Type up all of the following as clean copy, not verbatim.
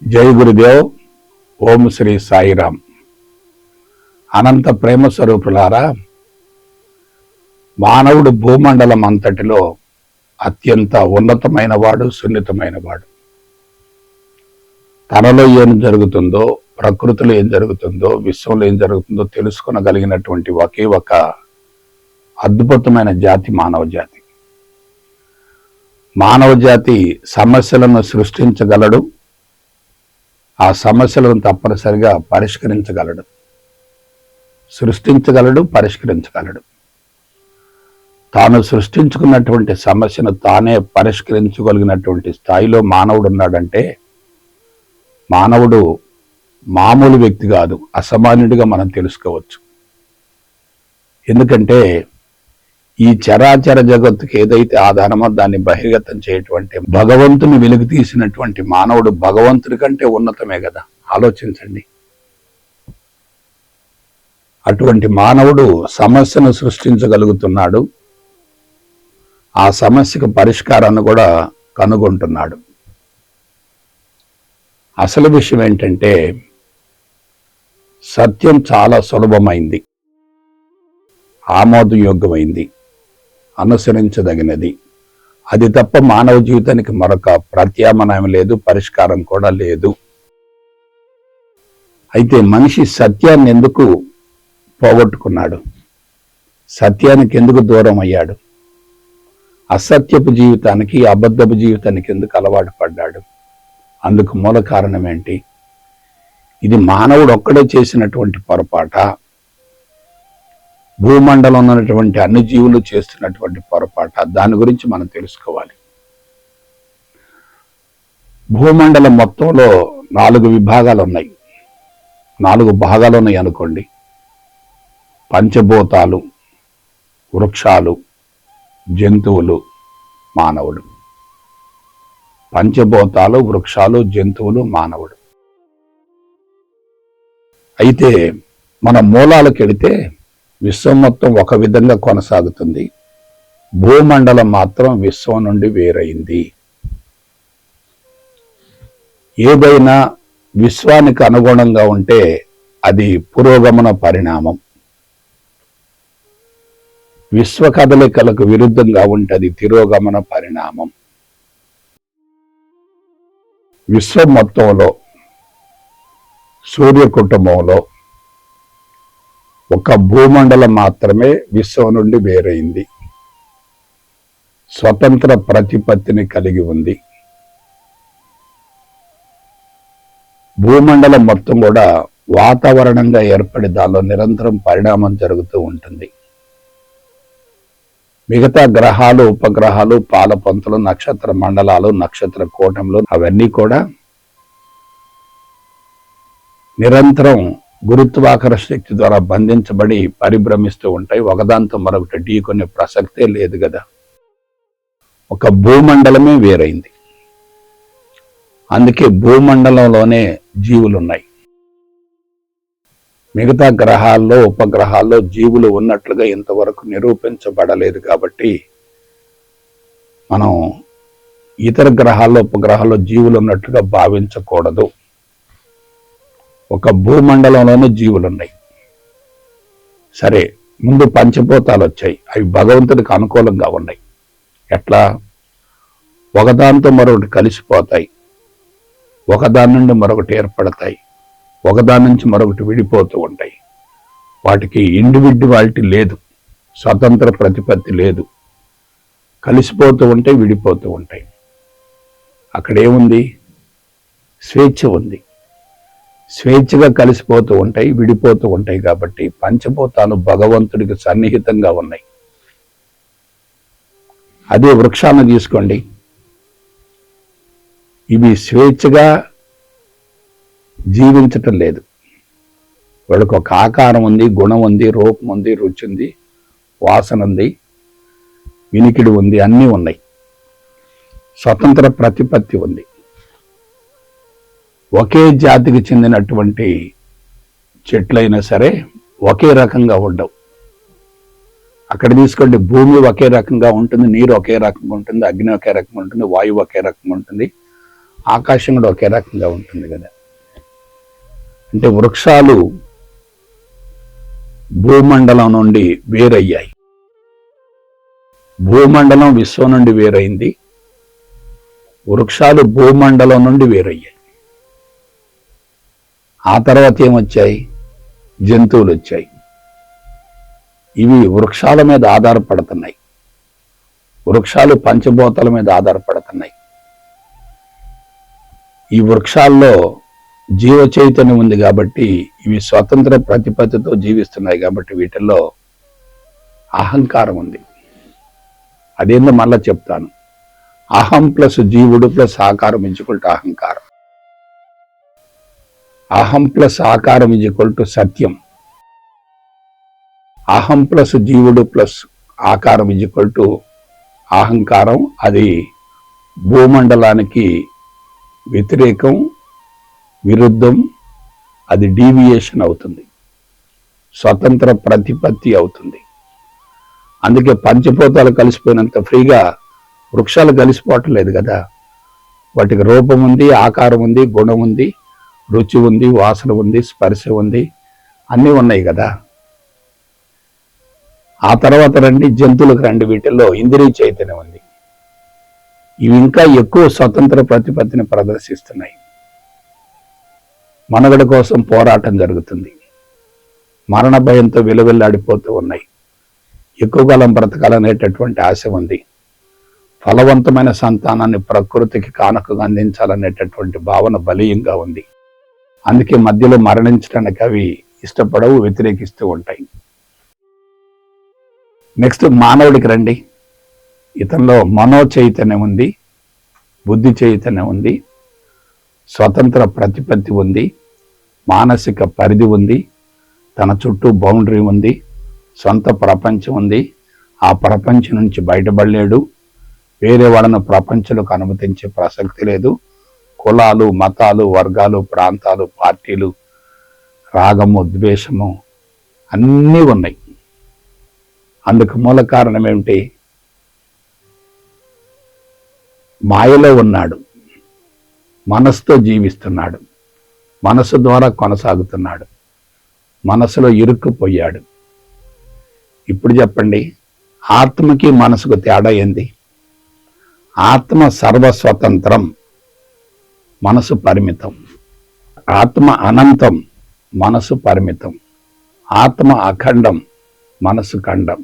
జై గురుదేవ్. ఓం శ్రీ సాయిరామ్. అనంత ప్రేమ స్వరూపులారా, మానవుడు భూమండలం అంతటిలో అత్యంత ఉన్నతమైన వాడు, సున్నితమైన వాడు. తనలో ఏం జరుగుతుందో, ప్రకృతిలో ఏం జరుగుతుందో, విశ్వంలో ఏం జరుగుతుందో తెలుసుకొనగలిగినటువంటి ఒకే ఒక అద్భుతమైన జాతి మానవ జాతి. మానవ జాతి సమస్యలను సృష్టించగలడు, ఆ సమస్యలను తప్పనిసరిగా పరిష్కరించగలడు. సృష్టించగలడు, పరిష్కరించగలడు. తాను సృష్టించుకున్నటువంటి సమస్యను తానే పరిష్కరించగలిగినటువంటి స్థాయిలో మానవుడు ఉన్నాడంటే మానవుడు మామూలు వ్యక్తి కాదు, అసామాన్యుడిగా మనం తెలుసుకోవచ్చు. ఎందుకంటే ఈ చరాచర జగత్తుకి ఏదైతే ఆధారమో దాన్ని బహిర్గతం చేయటువంటి భగవంతుని వెలుగు తీసినటువంటి మానవుడు భగవంతుడి కంటే ఉన్నతమే కదా. ఆలోచించండి. అటువంటి మానవుడు సమస్యను సృష్టించగలుగుతున్నాడు, ఆ సమస్యకు పరిష్కారాన్ని కూడా కనుగొంటున్నాడు. అసలు విషయం ఏంటంటే సత్యం చాలా సులభమైంది, ఆమోదయోగ్యమైంది, అనుసరించదగినది. అది తప్ప మానవ జీవితానికి మరొక ప్రత్యామ్నాయం లేదు, పరిష్కారం కూడా లేదు. అయితే మనిషి సత్యాన్ని ఎందుకు పోగొట్టుకున్నాడు? సత్యానికి ఎందుకు దూరం అయ్యాడు? అసత్యపు జీవితానికి, అబద్ధపు జీవితానికి ఎందుకు అలవాటు పడ్డాడు? అందుకు మూల కారణం ఏంటి? ఇది మానవుడు ఒక్కడే చేసినటువంటి పొరపాట? భూమండలంలో ఉన్నటువంటి అన్ని జీవులు చేస్తున్నటువంటి పొరపాట? దాని గురించి మనం తెలుసుకోవాలి. భూమండలం మొత్తంలో 4 విభాగాలు ఉన్నాయి, 4 భాగాలు ఉన్నాయి అనుకోండి. పంచభూతాలు, వృక్షాలు, జంతువులు, మానవుడు. పంచభూతాలు, వృక్షాలు, జంతువులు, మానవుడు. అయితే మన మూలాలకు వెళితే విశ్వం మొత్తం ఒక విధంగా కొనసాగుతుంది, భూమండలం మాత్రం విశ్వం నుండి వేరైంది. ఏదైనా విశ్వానికి అనుగుణంగా ఉంటే అది పురోగమన పరిణామం, విశ్వ కదలికలకు విరుద్ధంగా ఉంటే అది తిరోగమన పరిణామం. విశ్వం మొత్తంలో, సూర్య కుటుంబంలో ఒక భూమండలం మాత్రమే విశ్వం నుండి వేరైంది, స్వతంత్ర ప్రతిపత్తిని కలిగి ఉంది. భూమండలం మొత్తం కూడా వాతావరణంగా ఏర్పడి దానిలో నిరంతరం పరిణామం జరుగుతూ ఉంటుంది. మిగతా గ్రహాలు, ఉపగ్రహాలు, పాలపంతులు, నక్షత్ర మండలాలు, నక్షత్ర కూటములు అవన్నీ కూడా నిరంతరం గురుత్వాకర్షణ శక్తి ద్వారా బంధించబడి పరిభ్రమిస్తూ ఉంటాయి. ఒకదాంతో మరొకటి ఢీకొనే ప్రసక్తే లేదు కదా. ఒక భూమండలమే వేరైంది. అందుకే భూమండలంలోనే జీవులు ఉన్నాయి. మిగతా గ్రహాల్లో, ఉపగ్రహాల్లో జీవులు ఉన్నట్లుగా ఇంతవరకు నిరూపించబడలేదు. కాబట్టి మనం ఇతర గ్రహాల్లో, ఉపగ్రహాల్లో జీవులు ఉన్నట్లుగా భావించకూడదు. ఒక భూమండలంలోనే జీవులు ఉన్నాయి. సరే, ముందు పంచభూతాలు వచ్చాయి. అవి భగవంతుడికి అనుకూలంగా ఉన్నాయి. ఎట్లా? ఒకదానితో మరొకటి కలిసిపోతాయి, ఒకదాని నుండి మరొకటి ఏర్పడతాయి, ఒకదాని నుంచి మరొకటి విడిపోతూ ఉంటాయి. వాటికి ఇండివిడ్యువాలిటీ లేదు, స్వతంత్ర ప్రతిపత్తి లేదు. కలిసిపోతూ ఉంటాయి, విడిపోతూ ఉంటాయి. అక్కడేముంది? స్వేచ్ఛ ఉంది. స్వేచ్ఛగా కలిసిపోతూ ఉంటాయి, విడిపోతూ ఉంటాయి. కాబట్టి పంచభూతాలు భగవంతుడికి సన్నిహితంగా ఉన్నాయి. అదే వృక్షాలను తీసుకోండి, ఇవి స్వేచ్ఛగా జీవించటం లేదు. వాడికి ఒక ఆకారం ఉంది, గుణం ఉంది, రూపం ఉంది, రుచి ఉంది, వాసన ఉంది, వినికిడి ఉంది, అన్నీ ఉన్నాయి. స్వతంత్ర ప్రతిపత్తి ఉంది. ఒకే జాతికి చెందినటువంటి చెట్లైనా సరే ఒకే రకంగా ఉండవు. అక్కడ తీసుకోండి, భూమి ఒకే రకంగా ఉంటుంది, నీరు ఒకే రకంగా ఉంటుంది, అగ్ని ఒకే రకంగా ఉంటుంది, వాయువు ఒకే రకంగా ఉంటుంది, ఆకాశం కూడా ఒకే రకంగా ఉంటుంది కదా. అంటే వృక్షాలు భూమండలం నుండి వేరయ్యాయి. భూమండలం విశ్వం నుండి వేరైంది, వృక్షాలు భూమండలం నుండి వేరయ్యాయి. ఆ తర్వాత ఏమొచ్చాయి? జంతువులు వచ్చాయి. ఇవి వృక్షాల మీద ఆధారపడుతున్నాయి, వృక్షాలు పంచభూతాల మీద ఆధారపడుతున్నాయి. ఈ వృక్షాల్లో జీవ చైతన్యం ఉంది కాబట్టి ఇవి స్వతంత్ర ప్రతిపత్తితో జీవిస్తున్నాయి కాబట్టి వీటిల్లో అహంకారం ఉంది. అదేందో మళ్ళా చెప్తాను. అహం ప్లస్ జీవుడు ప్లస్ ఆకారం ఈక్వల్ టు అహంకారం. అహం ప్లస్ ఆకారం ఈక్వల్ టు సత్యం. అహం ప్లస్ జీవుడు ప్లస్ ఆకారం ఈక్వల్ టు అహంకారం. అది భూమండలానికి వ్యతిరేకం, విరుద్ధం, అది డీవియేషన్ అవుతుంది, స్వతంత్ర ప్రతిపత్తి అవుతుంది. అందుకే పంచభూతాలు కలిసిపోయినంత ఫ్రీగా వృక్షాలు కలిసిపోవటం లేదు కదా. వాటికి రూపం ఉంది, ఆకారం ఉంది, గుణం ఉంది, రుచి ఉంది, వాసన ఉంది, స్పర్శ ఉంది, అన్నీ ఉన్నాయి కదా. ఆ తర్వాత రండి జంతువులకు రండి, వీటిల్లో ఇంద్రియ చైతన్యం ఉంది. ఇవి ఇంకా ఎక్కువ స్వతంత్ర ప్రతిపత్తిని ప్రదర్శిస్తున్నాయి. మనుగడ కోసం పోరాటం జరుగుతుంది, మరణ భయంతో విలువెల్లాడిపోతూ ఉన్నాయి. ఎక్కువ కాలం బ్రతకాలనేటటువంటి ఆశ ఉంది, ఫలవంతమైన సంతానాన్ని ప్రకృతికి కానుకగా అందించాలనేటటువంటి భావన బలీయంగా ఉంది. అందుకే మధ్యలో మరణించడానికి అవి ఇష్టపడవు, వ్యతిరేకిస్తూ ఉంటాయి. నెక్స్ట్ మానవుడికి రండి. ఇతనిలో మనో చైతన్యం ఉంది, బుద్ధి చైతన్యం ఉంది, స్వతంత్ర ప్రతిపత్తి ఉంది, మానసిక పరిధి ఉంది, తన చుట్టూ బౌండరీ ఉంది, సొంత ప్రపంచం ఉంది. ఆ ప్రపంచం నుంచి బయటపడలేడు, వేరే వాళ్ళను ప్రపంచంలోకి అనుమతించే ప్రసక్తి లేదు. కులాలు, మతాలు, వర్గాలు, ప్రాంతాలు, పార్టీలు, రాగము, ద్వేషము అన్నీ ఉన్నాయి. అందుకు మూల కారణం ఏమిటి? మాయలో ఉన్నాడు, మనసుతో జీవిస్తున్నాడు, మనసు ద్వారా కొనసాగుతున్నాడు, మనసులో ఇరుక్కుపోయాడు. ఇప్పుడు చెప్పండి, ఆత్మకి మనసుకు తేడా ఏంది? ఆత్మ సర్వస్వతంత్రం, మనసు పరిమితం. ఆత్మ అనంతం, మనసు పరిమితం. ఆత్మ అఖండం, మనసు ఖండం.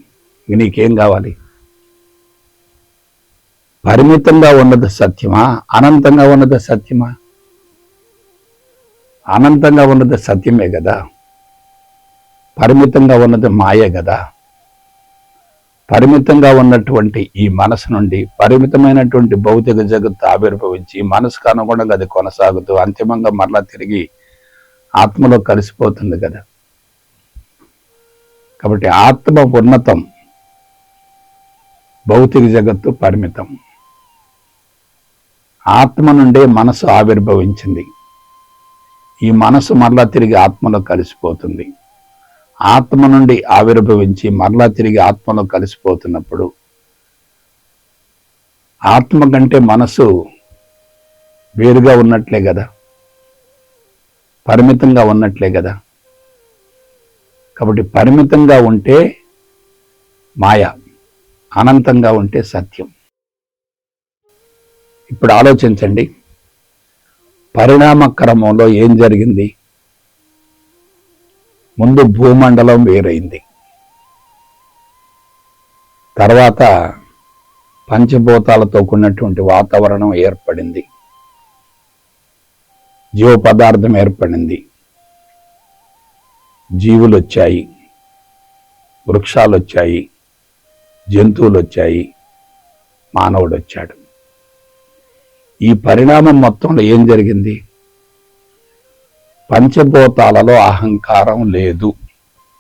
నీకేం కావాలి? పరిమితంగా ఉన్నది సత్యమా, అనంతంగా ఉన్నది సత్యమా? అనంతంగా ఉన్నది సత్యమే కదా, పరిమితంగా ఉన్నది మాయే కదా. పరిమితంగా ఉన్నటువంటి ఈ మనసు నుండి పరిమితమైనటువంటి భౌతిక జగత్తు ఆవిర్భవించి మనసుకు అనుగుణంగా అది కొనసాగుతూ అంతిమంగా మరలా తిరిగి ఆత్మలో కలిసిపోతుంది కదా. కాబట్టి ఆత్మ ఉన్నతం, భౌతిక జగత్తు పరిమితం. ఆత్మ నుండే మనసు ఆవిర్భవించింది, ఈ మనసు మరలా తిరిగి ఆత్మలో కలిసిపోతుంది. ఆత్మ నుండి ఆవిర్భవించి మరలా తిరిగి ఆత్మలో కలిసిపోతున్నప్పుడు ఆత్మ కంటే మనసు వేరుగా ఉన్నట్లే కదా, పరిమితంగా ఉన్నట్లే కదా. కాబట్టి పరిమితంగా ఉంటే మాయ, అనంతంగా ఉంటే సత్యం. ఇప్పుడు ఆలోచించండి, పరిణామ క్రమంలో ఏం జరిగింది? ముందు భూమండలం వేరైంది, తర్వాత పంచభూతాలతో కూడినటువంటి వాతావరణం ఏర్పడింది, జీవ పదార్థం ఏర్పడింది, జీవులు వచ్చాయి, వృక్షాలు వచ్చాయి, జంతువులు వచ్చాయి, మానవుడు వచ్చాడు. ఈ పరిణామం మొత్తంలో ఏం జరిగింది? పంచభూతాలలో అహంకారం లేదు,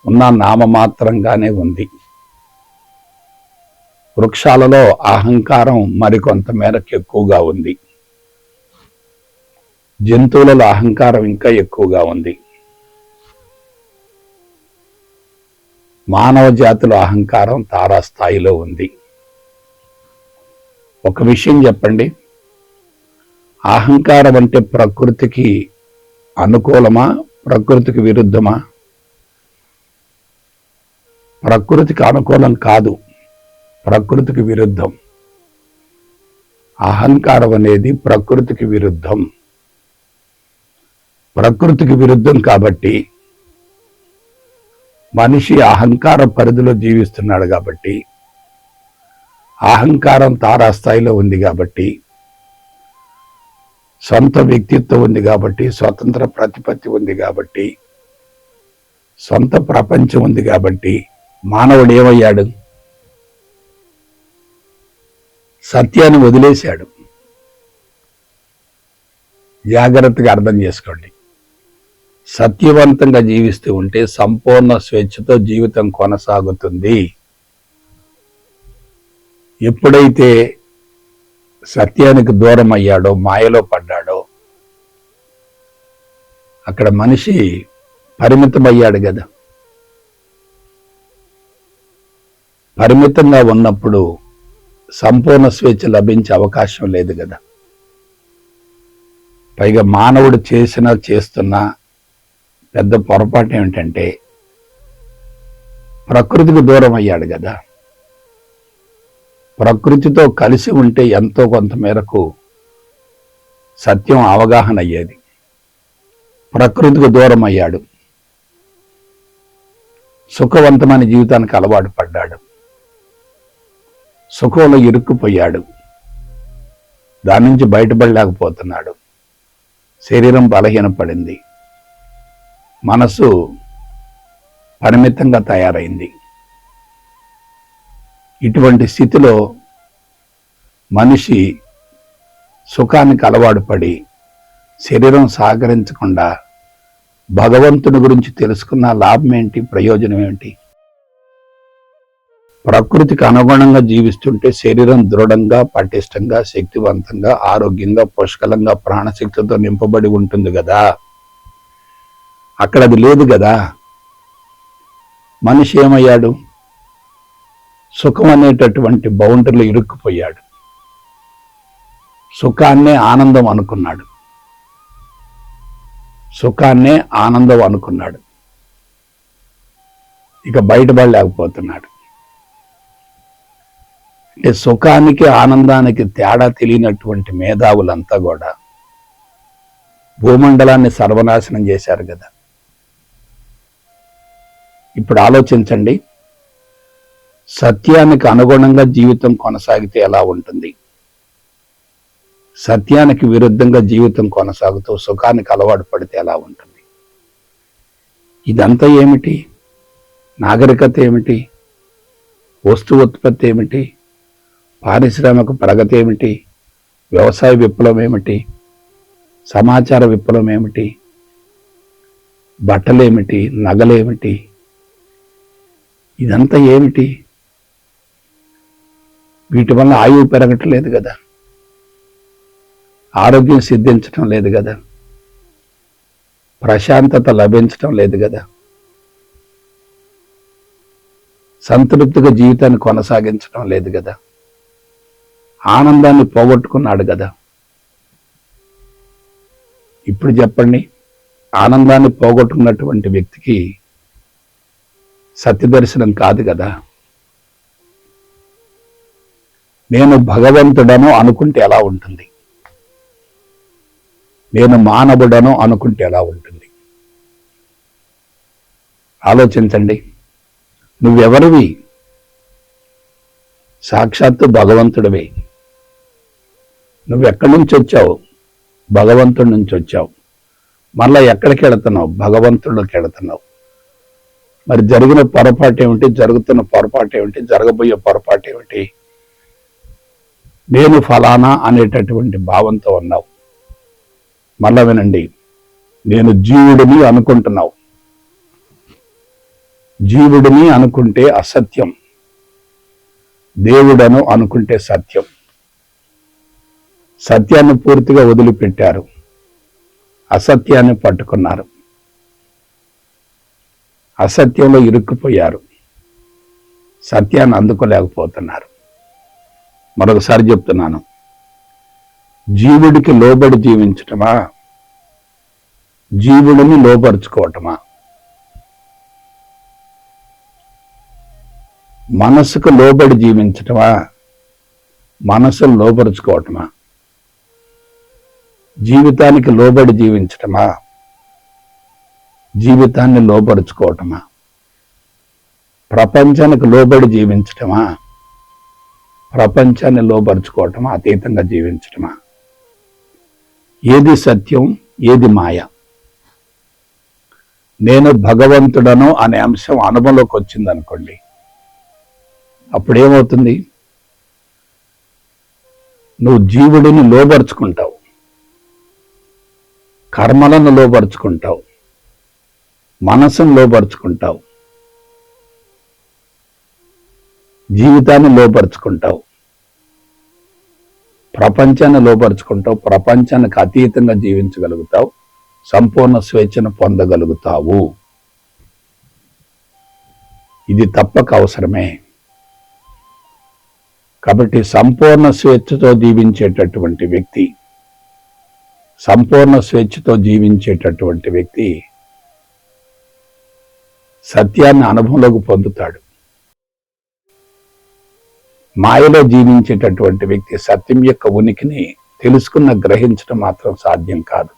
ఉన్న నామమాత్రంగానే ఉంది. వృక్షాలలో అహంకారం మరికొంత మేరకు ఎక్కువగా ఉంది, జంతువులలో అహంకారం ఇంకా ఎక్కువగా ఉంది, మానవ జాతిలో అహంకారం తారాస్థాయిలో ఉంది. ఒక విషయం చెప్పండి, అహంకారం అంటే ప్రకృతికి అనుకూలమా, ప్రకృతికి విరుద్ధమా? ప్రకృతికి అనుకూలం కాదు, ప్రకృతికి విరుద్ధం. అహంకారం అనేది ప్రకృతికి విరుద్ధం. ప్రకృతికి విరుద్ధం కాబట్టి మనిషి అహంకార పరిధిలో జీవిస్తున్నాడు కాబట్టి, అహంకారం తారాస్థాయిలో ఉంది కాబట్టి, సొంత వ్యక్తిత్వం ఉంది కాబట్టి, స్వతంత్ర ప్రతిపత్తి ఉంది కాబట్టి, సొంత ప్రపంచం ఉంది కాబట్టి మానవుడు ఏమయ్యాడు? సత్యాన్ని వదిలేశాడు. జాగ్రత్తగా అర్థం చేసుకోండి. సత్యవంతంగా జీవిస్తూ ఉంటే సంపూర్ణ స్వేచ్ఛతో జీవితం కొనసాగుతుంది. ఎప్పుడైతే సత్యానికి దూరం అయ్యాడో, మాయలో పడ్డాడో, అక్కడ మనిషి పరిమితమయ్యాడు కదా. పరిమితంగా ఉన్నప్పుడు సంపూర్ణ స్వేచ్ఛ లభించే అవకాశం లేదు కదా. పైగా మానవుడు చేస్తున్న పెద్ద పొరపాటు ఏమిటంటే ప్రకృతికి దూరం అయ్యాడు కదా. ప్రకృతితో కలిసి ఉంటే ఎంతో కొంత మేరకు సత్యం అవగాహన అయ్యేది. ప్రకృతికి దూరం అయ్యాడు, సుఖవంతమైన జీవితానికి అలవాటు పడ్డాడు, సుఖంలో ఇరుక్కుపోయాడు, దాని నుంచి బయటపడలేకపోతున్నాడు. శరీరం బలహీనపడింది, మనసు పరిమితంగా తయారైంది. ఇటువంటి స్థితిలో మనిషి సుఖానికి అలవాటు పడి శరీరం సహకరించకుండా భగవంతుని గురించి తెలుసుకున్న లాభం ఏంటి, ప్రయోజనం ఏంటి? ప్రకృతికి అనుగుణంగా జీవిస్తుంటే శరీరం దృఢంగా, పటిష్టంగా, శక్తివంతంగా, ఆరోగ్యంగా, పుష్కలంగా, ప్రాణశక్తితో నింపబడి ఉంటుంది కదా. అక్కడ అది లేదు కదా. మనిషి ఏమయ్యాడు? సుఖం అనేటటువంటి బౌండరీలో ఇరుక్కుపోయాడు. సుఖాన్నే ఆనందం అనుకున్నాడు, సుఖాన్నే ఆనందం అనుకున్నాడు. ఇక బయటపడలేకపోతున్నాడు. అంటే సుఖానికి ఆనందానికి తేడా తెలియనటువంటి మేధావులంతా కూడా భూమండలాన్ని సర్వనాశనం చేశారు కదా. ఇప్పుడు ఆలోచించండి, సత్యానికి అనుగుణంగా జీవితం కొనసాగితే ఎలా ఉంటుంది? సత్యానికి విరుద్ధంగా జీవితం కొనసాగుతూ సుఖానికి అలవాటు పడితే ఎలా ఉంటుంది? ఇదంతా ఏమిటి? నాగరికత ఏమిటి? వస్తు ఉత్పత్తి ఏమిటి? పారిశ్రామిక ప్రగతి ఏమిటి? వ్యవసాయ విప్లవం ఏమిటి? సమాచార విప్లవం ఏమిటి? బట్టలేమిటి? నగలేమిటి? ఇదంతా ఏమిటి? వీటి వల్ల ఆయువు పెరగట్లేదు కదా, ఆరోగ్యం సిద్ధించటం లేదు కదా, ప్రశాంతత లభించటం లేదు కదా, సంతృప్తిగా జీవితాన్ని కొనసాగించడం లేదు కదా, ఆనందాన్ని పోగొట్టుకున్నాడు కదా. ఇప్పుడు చెప్పండి, ఆనందాన్ని పోగొట్టుకున్నటువంటి వ్యక్తికి సత్యదర్శనం కాదు కదా. నేను భగవంతుడను అనుకుంటే ఎలా ఉంటుంది? నేను మానవుడను అనుకుంటే ఎలా ఉంటుంది? ఆలోచించండి. నువ్వెవరివి? సాక్షాత్తు భగవంతుడివే. నువ్వెక్కడి నుంచి వచ్చావు? భగవంతుడి నుంచి వచ్చావు. మళ్ళా ఎక్కడికి వెళుతున్నావు? భగవంతుడికి వెళుతున్నావు. మరి జరిగిన పొరపాటు ఏమిటి? జరుగుతున్న పొరపాటు ఏమిటి? జరగబోయే పొరపాటు ఏమిటి? నేను ఫలానా అనేటటువంటి భావంతో ఉన్నావు. మళ్ళా వినండి, నేను జీవుడిని అనుకుంటున్నావు. జీవుడిని అనుకుంటే అసత్యం, దేవుడను అనుకుంటే సత్యం. సత్యాన్ని పూర్తిగా వదిలిపెట్టారు, అసత్యాన్ని పట్టుకున్నారు, అసత్యంలో ఇరుక్కుపోయారు, సత్యాన్ని అందుకోలేకపోతున్నారు. మరొకసారి చెప్తున్నాను, జీవుడికి లోబడి జీవించటమా, జీవుడిని లోపరుచుకోవటమా? మనసుకు లోబడి జీవించటమా, మనసును లోపరుచుకోవటమా? జీవితానికి లోబడి జీవించటమా, జీవితాన్ని లోపరుచుకోవటమా? ప్రపంచానికి లోబడి జీవించటమా, ప్రపంచాన్ని లోపరుచుకోవటమా, అతీతంగా జీవించటమా? ఏది సత్యం, ఏది మాయ? నేను భగవంతుడను అనే అంశం అనుభవంలోకి వచ్చింది అనుకోండి, అప్పుడేమవుతుంది? నువ్వు జీవుడిని లోపరుచుకుంటావు, కర్మలను లోపరుచుకుంటావు, మనసును లోపరుచుకుంటావు, జీవితాన్ని లోపరుచుకుంటావు, ప్రపంచాన్ని లోపరుచుకుంటావు, ప్రపంచానికి అతీతంగా జీవించగలుగుతావు, సంపూర్ణ స్వేచ్ఛను పొందగలుగుతావు. ఇది తప్పక అవసరమే. కాబట్టి సంపూర్ణ స్వేచ్ఛతో జీవించేటటువంటి వ్యక్తి, సంపూర్ణ స్వేచ్ఛతో జీవించేటటువంటి వ్యక్తి సత్యాన్ని అనుభవంలోకి పొందుతాడు. మాయలో జీవించేటటువంటి వ్యక్తి సత్యం యొక్క ఉనికిని తెలుసుకున్న గ్రహించడం మాత్రం సాధ్యం కాదు.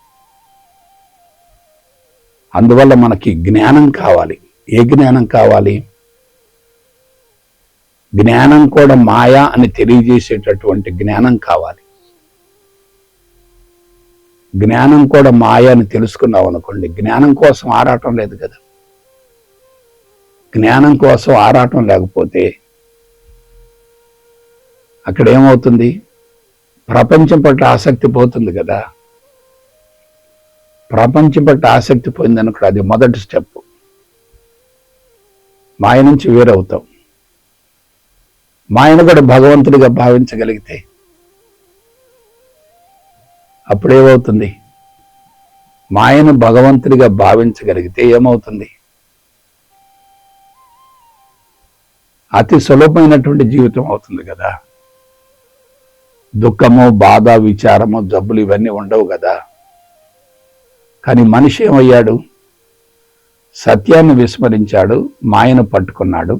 అందువల్ల మనకి జ్ఞానం కావాలి. ఏ జ్ఞానం కావాలి? జ్ఞానం కూడా మాయా అని తెలియజేసేటటువంటి జ్ఞానం కావాలి. జ్ఞానం కూడా మాయా అని తెలుసుకున్నావు అనుకోండి, జ్ఞానం కోసం ఆరాటం లేదు కదా. జ్ఞానం కోసం ఆరాటం లేకపోతే అక్కడ ఏమవుతుంది? ప్రపంచం పట్ల ఆసక్తి పోతుంది కదా. ప్రపంచం పట్ల ఆసక్తి పోయిందనుకో, అది మొదటి స్టెప్. మాయ నుంచి వేరవుతాం. మాయను కూడా భగవంతుడిగా భావించగలిగితే అప్పుడేమవుతుంది? మాయను భగవంతుడిగా భావించగలిగితే ఏమవుతుంది? అతి సులభమైనటువంటి జీవితం అవుతుంది కదా. దుఃఖము, బాధ, విచారము, జబ్బులు ఇవన్నీ ఉండవు కదా. కానీ మనిషి ఏమయ్యాడు? సత్యాన్ని విస్మరించాడు, మాయను పట్టుకున్నాడు.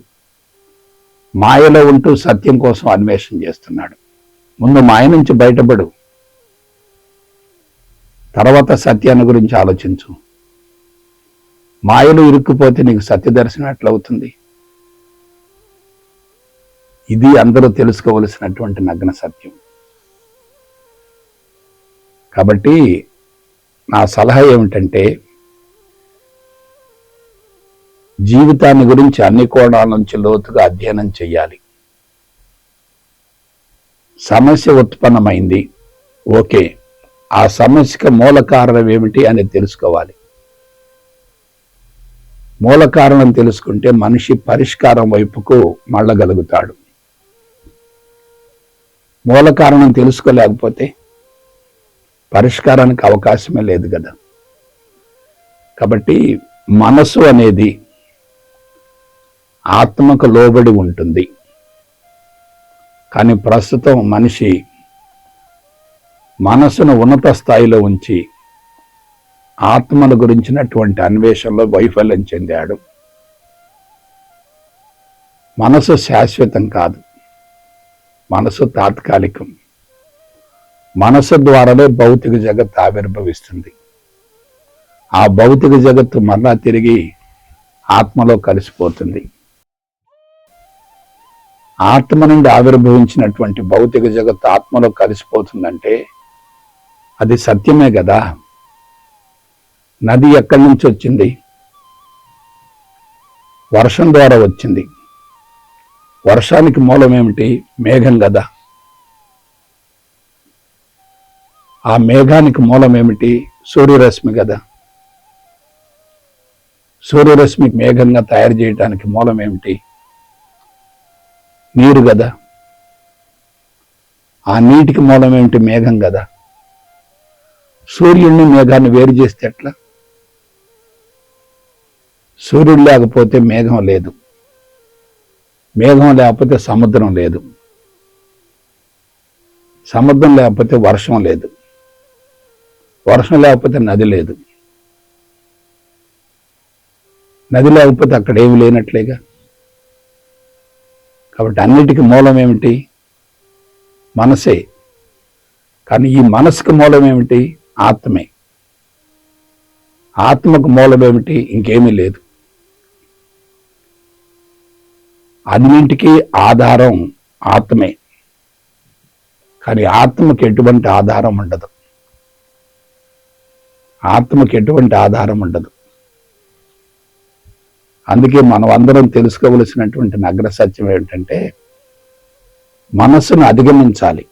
మాయలో ఉంటూ సత్యం కోసం అన్వేషణ చేస్తున్నాడు. ముందు మాయ నుంచి బయటపడు, తర్వాత సత్యాన్ని గురించి ఆలోచించు. మాయలో ఇరుక్కుపోతే నీకు సత్య దర్శనం ఎట్లవుతుంది? ఇది అందరూ తెలుసుకోవలసినటువంటి నగ్న సత్యం. కాబట్టి నా సలహా ఏమిటంటే, జీవితాన్ని గురించి అన్ని కోణాల నుంచి లోతుగా అధ్యయనం చేయాలి. సమస్య ఉత్పన్నమైంది, ఓకే, ఆ సమస్యకు మూల కారణం ఏమిటి అనేది తెలుసుకోవాలి. మూల కారణం తెలుసుకుంటే మనిషి పరిష్కారం వైపుకు మళ్ళగలుగుతాడు. మూల కారణం తెలుసుకోలేకపోతే పరిష్కారానికి అవకాశమే లేదు కదా. కాబట్టి మనసు అనేది ఆత్మకు లోబడి ఉంటుంది. కానీ ప్రస్తుతం మనిషి మనసును ఉన్నత స్థాయిలో ఉంచి ఆత్మల గురించినటువంటి అన్వేషణలో వైఫల్యం చెందాడు. మనసు శాశ్వతం కాదు, మనసు తాత్కాలికం. మనసు ద్వారానే భౌతిక జగత్తు ఆవిర్భవిస్తుంది. ఆ భౌతిక జగత్తు మరలా తిరిగి ఆత్మలో కలిసిపోతుంది. ఆత్మ నుండి ఆవిర్భవించినటువంటి భౌతిక జగత్తు ఆత్మలో కలిసిపోతుందంటే అది సత్యమే కదా. నది ఎక్కడి నుంచి వచ్చింది? వర్షం ద్వారా వచ్చింది. వర్షానికి మూలం ఏమిటి? మేఘం కదా. ఆ మేఘానికి మూలం ఏమిటి? సూర్యరశ్మి కదా. సూర్యరశ్మికి మేఘంగా తయారు చేయడానికి మూలం ఏమిటి? నీరు కదా. ఆ నీటికి మూలం ఏమిటి? మేఘం కదా. సూర్యుడిని మేఘాన్ని వేరు చేస్తే ఎట్లా? సూర్యుడు లేకపోతే మేఘం లేదు, మేఘం లేకపోతే సముద్రం లేదు. సముద్రం లేకపోతే వర్షం లేదు, వర్షం లేకపోతే నది లేదు, నది లేకపోతే అక్కడ ఏమి లేనట్లేగా. కాబట్టి అన్నిటికీ మూలం ఏమిటి? మనసే. కానీ ఈ మనసుకు మూలం ఏమిటి? ఆత్మే. ఆత్మకు మూలం ఏమిటి? ఇంకేమీ లేదు. అన్నింటికీ ఆధారం ఆత్మే. కానీ ఆత్మకి ఎటువంటి ఆధారం ఉండదు. ఆత్మకి ఎటువంటి ఆధారం ఉండదు. అందుకే మనం అందరం తెలుసుకోవలసినటువంటి నగ్న సత్యం ఏమిటంటే, మనస్సును అధిగమించాలి,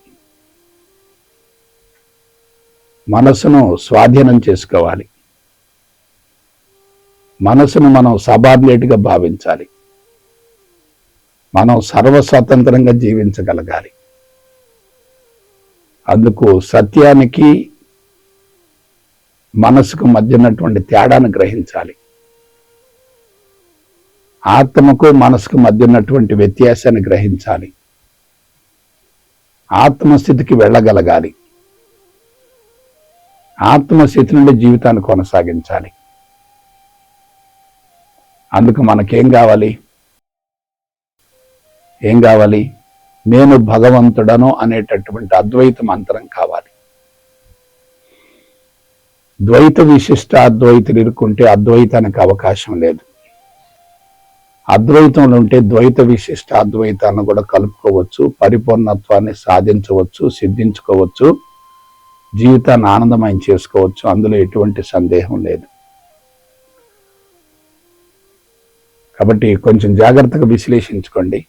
మనస్సును స్వాధీనం చేసుకోవాలి, మనస్సును మనం సబార్డినేట్గా భావించాలి, మనం సర్వస్వతంత్రంగా జీవించగలగాలి. అందుకు సత్యానికి మనసుకు మధ్య ఉన్నటువంటి తేడాను గ్రహించాలి, ఆత్మకు మనసుకు మధ్య ఉన్నటువంటి వ్యత్యాసాన్ని గ్రహించాలి, ఆత్మస్థితికి వెళ్ళగలగాలి, ఆత్మస్థితి నుండి జీవితాన్ని కొనసాగించాలి. అందుకు మనకేం కావాలి? ఏం కావాలి? నేను భగవంతుడను అనేటటువంటి అద్వైత మంత్రం కావాలి. ద్వైత విశిష్ట అద్వైతులు ఇరుక్కుంటే అద్వైతానికి అవకాశం లేదు. అద్వైతంలో ఉంటే ద్వైత విశిష్ట అద్వైతాన్ని కూడా కలుపుకోవచ్చు, పరిపూర్ణత్వాన్ని సాధించవచ్చు, సిద్ధించుకోవచ్చు, జీవితాన్ని ఆనందమయం చేసుకోవచ్చు. అందులో ఎటువంటి సందేహం లేదు. కాబట్టి కొంచెం జాగ్రత్తగా విశ్లేషించుకోండి.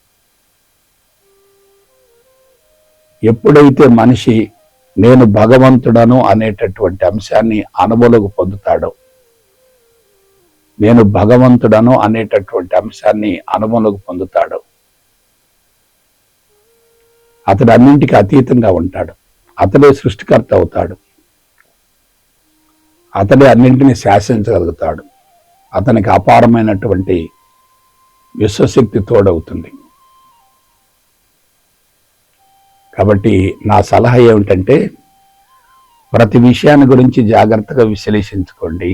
ఎప్పుడైతే మనిషి నేను భగవంతుడను అనేటటువంటి అంశాన్ని అనుభవంలోకి పొందుతాడో, నేను భగవంతుడను అనేటటువంటి అంశాన్ని అనుభవంలోకి పొందుతాడు, అతడు అన్నింటికి అతీతంగా ఉంటాడు. అతడే సృష్టికర్త అవుతాడు, అతడే అన్నింటినీ శాసించగలుగుతాడు, అతనికి అపారమైనటువంటి విశ్వశక్తి తోడవుతుంది. కాబట్టి నా సలహా ఏమిటంటే, ప్రతి విషయాన్ని గురించి జాగ్రత్తగా విశ్లేషించుకోండి.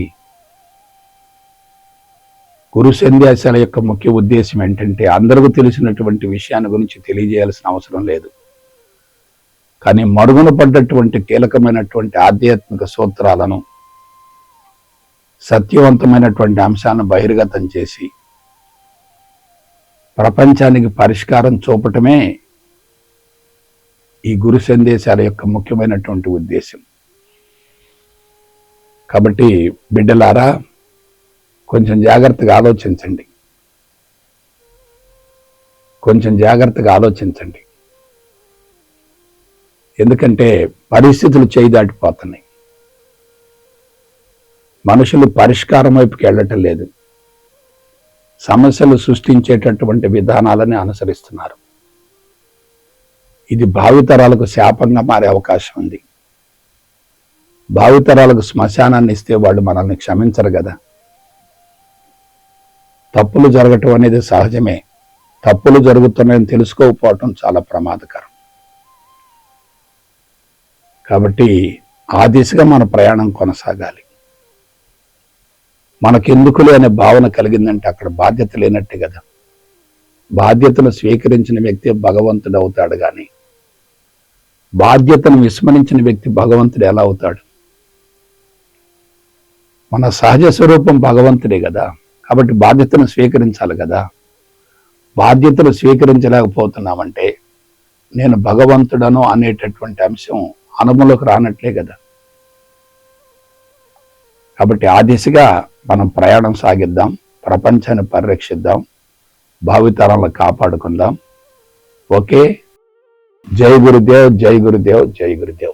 గురు సందేశాల యొక్క ముఖ్య ఉద్దేశం ఏంటంటే, అందరికీ తెలిసినటువంటి విషయాన్ని గురించి తెలియజేయాల్సిన అవసరం లేదు, కానీ మరుగున పడ్డటువంటి కీలకమైనటువంటి ఆధ్యాత్మిక సూత్రాలను, సత్యవంతమైనటువంటి అంశాలను బహిర్గతం చేసి ప్రపంచానికి పరిష్కారం చూపటమే ఈ గురు సందేశాల యొక్క ముఖ్యమైనటువంటి ఉద్దేశం. కాబట్టి బిడ్డలారా, కొంచెం జాగ్రత్తగా ఆలోచించండి, కొంచెం జాగ్రత్తగా ఆలోచించండి. ఎందుకంటే పరిస్థితులు చేయి దాటిపోతున్నాయి. మనుషులు పరిష్కారం వైపుకి వెళ్ళటం లేదు, సమస్యలు సృష్టించేటటువంటి విధానాలని అనుసరిస్తున్నారు. ఇది భావితరాలకు శాపంగా మారే అవకాశం ఉంది. భావితరాలకు శ్మశానాన్ని ఇస్తే వాళ్ళు మనల్ని క్షమించరు కదా. తప్పులు జరగటం అనేది సహజమే, తప్పులు జరుగుతున్నాయని తెలుసుకోకపోవటం చాలా ప్రమాదకరం. కాబట్టి ఆ దిశగా మన ప్రయాణం కొనసాగాలి. మనకెందుకులే అనే భావన కలిగిందంటే అక్కడ బాధ్యత లేనట్టే కదా. బాధ్యతను స్వీకరించిన వ్యక్తి భగవంతుడు అవుతాడు, కానీ బాధ్యతను విస్మరించిన వ్యక్తి భగవంతుడు ఎలా అవుతాడు? మన సహజ స్వరూపం భగవంతుడే కదా. కాబట్టి బాధ్యతను స్వీకరించాలి కదా. బాధ్యతను స్వీకరించలేకపోతున్నామంటే నేను భగవంతుడను అనేటటువంటి అంశం అనుభవంలోకి రానట్లే కదా. కాబట్టి ఆ దిశగా మనం ప్రయాణం సాగిద్దాం, ప్రపంచాన్ని పరిరక్షిద్దాం, భావితరాలను కాపాడుకుందాం. ఓకే. జై గురుదేవ్, జై గురుదేవ్, జై గురుదేవ్.